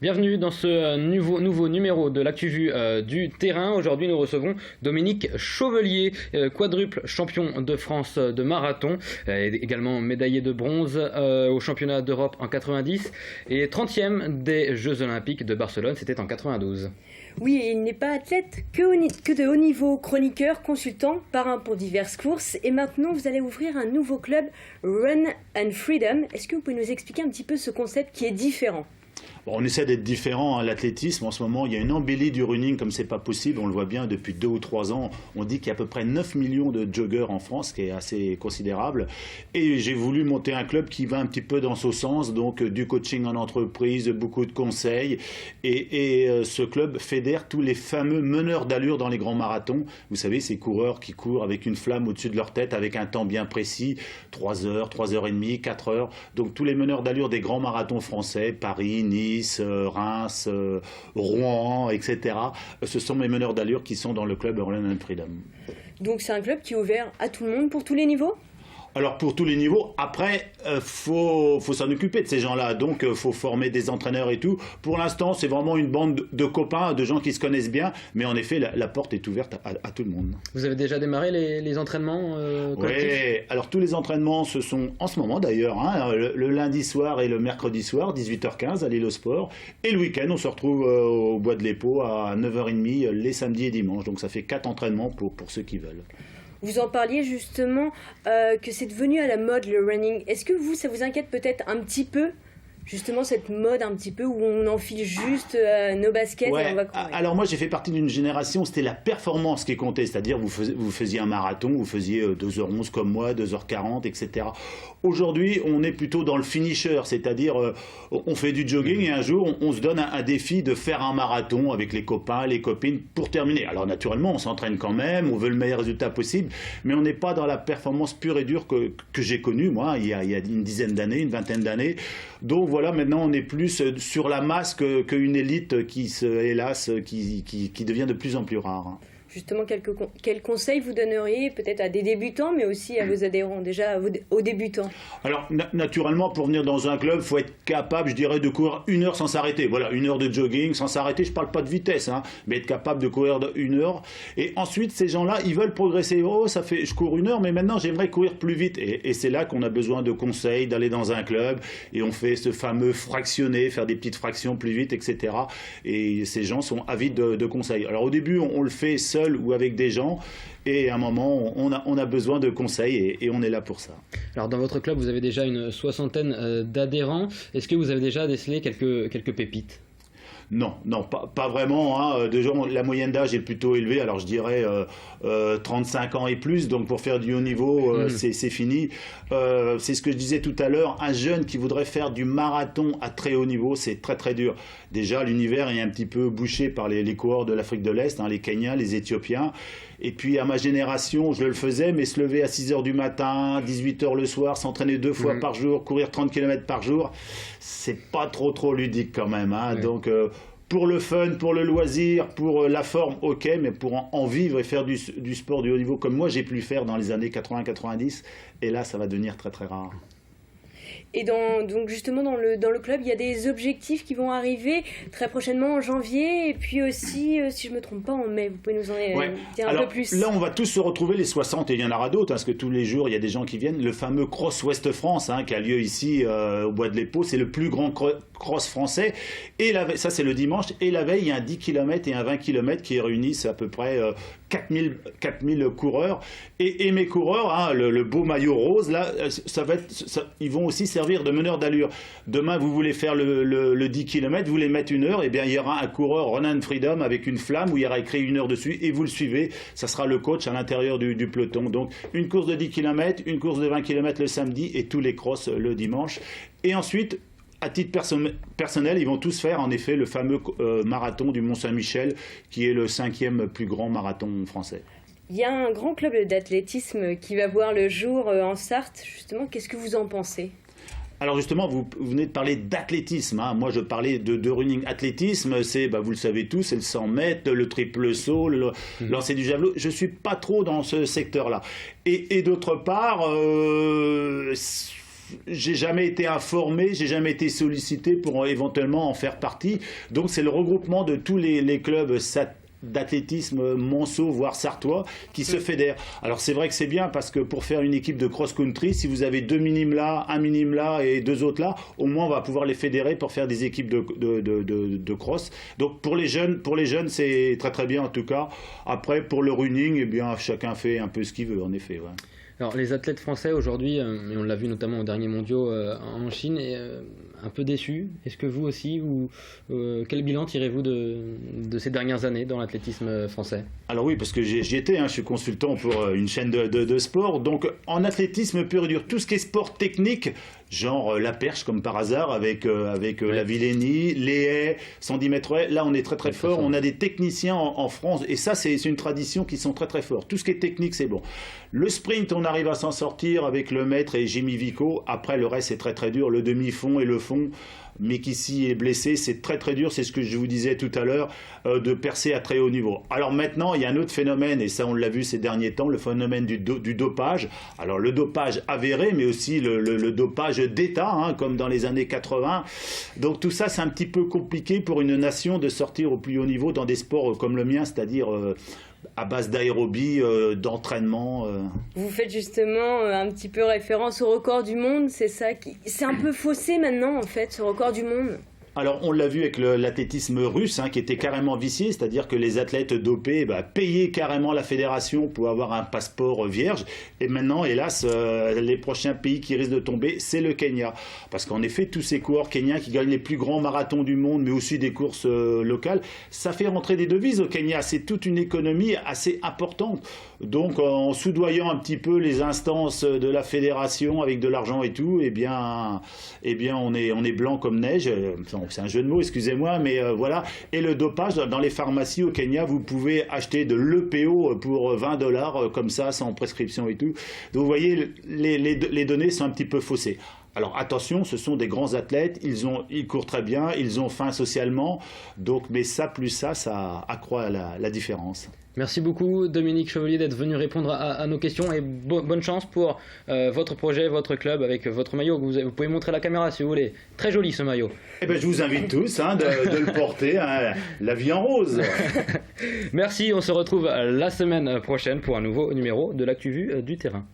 Bienvenue dans ce nouveau numéro de l'Actu-Vue du terrain. Aujourd'hui, nous recevons Dominique Chauvelier, quadruple champion de France de marathon, également médaillé de bronze au championnat d'Europe en 90 et 30e des Jeux Olympiques de Barcelone, c'était en 92. Oui, il n'est pas athlète que de haut niveau, chroniqueur, consultant, parrain pour diverses courses. Et maintenant, vous allez ouvrir un nouveau club, Run and Freedom. Est-ce que vous pouvez nous expliquer un petit peu ce concept qui est différent ? Bon, on essaie d'être différent à l'athlétisme. En ce moment, il y a une embellie du running comme c'est pas possible. On le voit bien depuis 2 ou 3 ans. On dit qu'il y a à peu près 9 millions de joggers en France, ce qui est assez considérable. Et j'ai voulu monter un club qui va un petit peu dans ce sens, donc du coaching en entreprise, beaucoup de conseils. Et ce club fédère tous les fameux meneurs d'allure dans les grands marathons. Vous savez, ces coureurs qui courent avec une flamme au-dessus de leur tête, avec un temps bien précis, 3 heures, 3 heures et demie, 4 heures. Donc tous les meneurs d'allure des grands marathons français, Paris, Nice, Reims, Rouen, etc. Ce sont mes meneurs d'allure qui sont dans le club Run and Freedom. Donc c'est un club qui est ouvert à tout le monde pour tous les niveaux ? Alors pour tous les niveaux, après, faut s'en occuper de ces gens-là, donc faut former des entraîneurs et tout. Pour l'instant, c'est vraiment une bande de copains, de gens qui se connaissent bien, mais en effet, la porte est ouverte à tout le monde. Vous avez déjà démarré les entraînements collectifs ? Oui, alors tous les entraînements, ce sont en ce moment d'ailleurs, le lundi soir et le mercredi soir, 18h15 à l'île au sport, et le week-end, on se retrouve au Bois de l'Épau à 9h30 les samedis et dimanches, donc ça fait 4 entraînements pour ceux qui veulent. Vous en parliez justement que c'est devenu à la mode le running. Est-ce que ça vous inquiète peut-être un petit peu, justement cette mode un petit peu où on enfile juste nos baskets et on va courir ? Alors moi j'ai fait partie d'une génération, c'était la performance qui comptait, c'est-à-dire vous faisiez un marathon, vous faisiez 2h11 comme moi, 2h40, etc. Aujourd'hui on est plutôt dans le finisher, c'est-à-dire on fait du jogging et un jour on se donne un défi de faire un marathon avec les copains, les copines pour terminer. Alors naturellement on s'entraîne quand même, on veut le meilleur résultat possible, mais on n'est pas dans la performance pure et dure que j'ai connue moi il y a une dizaine d'années, une vingtaine d'années. Donc voilà, maintenant on est plus sur la masse qu'une élite qui devient de plus en plus rare. Justement, quels conseils vous donneriez peut-être à des débutants, mais aussi à vos adhérents, déjà aux débutants ? Alors, naturellement, pour venir dans un club, il faut être capable, je dirais, de courir 1 heure sans s'arrêter. Voilà, 1 heure de jogging sans s'arrêter. Je ne parle pas de vitesse, mais être capable de courir 1 heure. Et ensuite, ces gens-là, ils veulent progresser. Oh, je cours 1 heure, mais maintenant, j'aimerais courir plus vite. Et c'est là qu'on a besoin de conseils, d'aller dans un club. Et on fait ce fameux fractionner, faire des petites fractions plus vite, etc. Et ces gens sont avides de conseils. Alors, au début, on le fait seul ou avec des gens, et à un moment on a besoin de conseils et on est là pour ça. Alors dans votre club vous avez déjà une 60aine d'adhérents, est-ce que vous avez déjà décelé quelques pépites ? Non, pas vraiment. La moyenne d'âge est plutôt élevée, alors je dirais 35 ans et plus, donc pour faire du haut niveau, c'est fini. C'est ce que je disais tout à l'heure, un jeune qui voudrait faire du marathon à très haut niveau, c'est très très dur. Déjà, l'univers est un petit peu bouché par les coureurs de l'Afrique de l'Est, les Kenyans, les Éthiopiens. Et puis à ma génération, je le faisais, mais se lever à 6h du matin, 18h le soir, s'entraîner 2 fois par jour, courir 30 km par jour, c'est pas trop ludique quand même. Donc pour le fun, pour le loisir, pour la forme, ok, mais pour en vivre et faire du sport du haut niveau comme moi j'ai pu le faire dans les années 80-90, et là ça va devenir très très rare. Et donc justement dans le club, il y a des objectifs qui vont arriver très prochainement en janvier et puis aussi, si je ne me trompe pas, en mai. Vous pouvez nous en dire un peu plus ? Là, on va tous se retrouver les 60 et il y en aura d'autres parce que tous les jours, il y a des gens qui viennent. Le fameux Cross Ouest France qui a lieu ici au Bois de l'Épau, c'est le plus grand cross français. Et ça, c'est le dimanche. Et la veille, il y a un 10 km et un 20 km qui réunissent à peu près 4000 coureurs. Et mes coureurs, le beau maillot rose, là, ils vont aussi servir de meneur d'allure. Demain, vous voulez faire le 10 km, vous voulez mettre 1 heure, et bien il y aura un coureur Run and Freedom avec une flamme où il y aura écrit 1 heure dessus et vous le suivez. Ça sera le coach à l'intérieur du peloton. Donc une course de 10 km, une course de 20 km le samedi et tous les crosses le dimanche. Et ensuite, à titre personnel, ils vont tous faire en effet le fameux marathon du Mont-Saint-Michel qui est le 5e plus grand marathon français. Il y a un grand club d'athlétisme qui va voir le jour en Sarthe. Justement, qu'est-ce que vous en pensez ? Alors justement, vous venez de parler d'athlétisme. Moi, je parlais de running. Athlétisme, c'est, vous le savez tous, c'est le 100 mètres, le triple saut, le lancer du javelot. Je suis pas trop dans ce secteur-là. Et d'autre part, j'ai jamais été informé, j'ai jamais été sollicité pour éventuellement en faire partie. Donc c'est le regroupement de tous les clubs d'athlétisme monceau, voire sartois, qui se fédèrent. Alors c'est vrai que c'est bien parce que pour faire une équipe de cross-country, si vous avez 2 minimes là, un minime là et 2 autres là, au moins on va pouvoir les fédérer pour faire des équipes de cross. Donc pour les jeunes c'est très très bien en tout cas. Après pour le running, eh bien chacun fait un peu ce qu'il veut en effet. Ouais. Alors les athlètes français aujourd'hui, et on l'a vu notamment aux derniers mondiaux en Chine, un peu déçus. Est-ce que vous aussi, quel bilan tirez-vous de ces dernières années dans l'athlétisme français? Alors oui, parce que j'y étais, je suis consultant pour une chaîne de sport. Donc en athlétisme pur et dur, tout ce qui est sport technique, genre la perche comme par hasard avec la Villénie, les haies, 110 mètres haies, là on est très très fort. On a des techniciens en France et ça c'est une tradition qui sont très très forts. Tout ce qui est technique c'est bon. Le sprint on arrive à s'en sortir avec le maître et Jimmy Vico. Après le reste c'est très très dur. Le demi-fond et le fond, mais qui ici est blessé, c'est très très dur, c'est ce que je vous disais tout à l'heure, de percer à très haut niveau. Alors maintenant, il y a un autre phénomène, et ça on l'a vu ces derniers temps, le phénomène du dopage. Alors le dopage avéré, mais aussi le dopage d'État, comme dans les années 80. Donc tout ça, c'est un petit peu compliqué pour une nation de sortir au plus haut niveau dans des sports comme le mien, c'est-à-dire à base d'aérobie, d'entraînement. Vous faites justement un petit peu référence au record du monde, c'est ça qui... C'est un peu faussé maintenant en fait, ce record du monde. Alors, on l'a vu avec l'athlétisme russe, qui était carrément vicié, c'est-à-dire que les athlètes dopés payaient carrément la fédération pour avoir un passeport vierge. Et maintenant, hélas, les prochains pays qui risquent de tomber, c'est le Kenya. Parce qu'en effet, tous ces coureurs kenyans qui gagnent les plus grands marathons du monde, mais aussi des courses locales, ça fait rentrer des devises au Kenya. C'est toute une économie assez importante. Donc, en soudoyant un petit peu les instances de la fédération avec de l'argent et tout, eh bien, on est blanc comme neige. C'est un jeu de mots, excusez-moi, mais voilà. Et le dopage, dans les pharmacies au Kenya, vous pouvez acheter de l'EPO pour $20, comme ça, sans prescription et tout. Donc vous voyez, les données sont un petit peu faussées. Alors attention, ce sont des grands athlètes, ils courent très bien, ils ont faim socialement, donc, mais ça accroît la différence. Merci beaucoup Dominique Chevelier d'être venu répondre à nos questions et bonne chance pour votre projet, votre club avec votre maillot. Vous pouvez montrer la caméra si vous voulez. Très joli ce maillot. Eh ben, je vous invite tous de le porter, la vie en rose. Merci, on se retrouve la semaine prochaine pour un nouveau numéro de l'Actu Vue du terrain.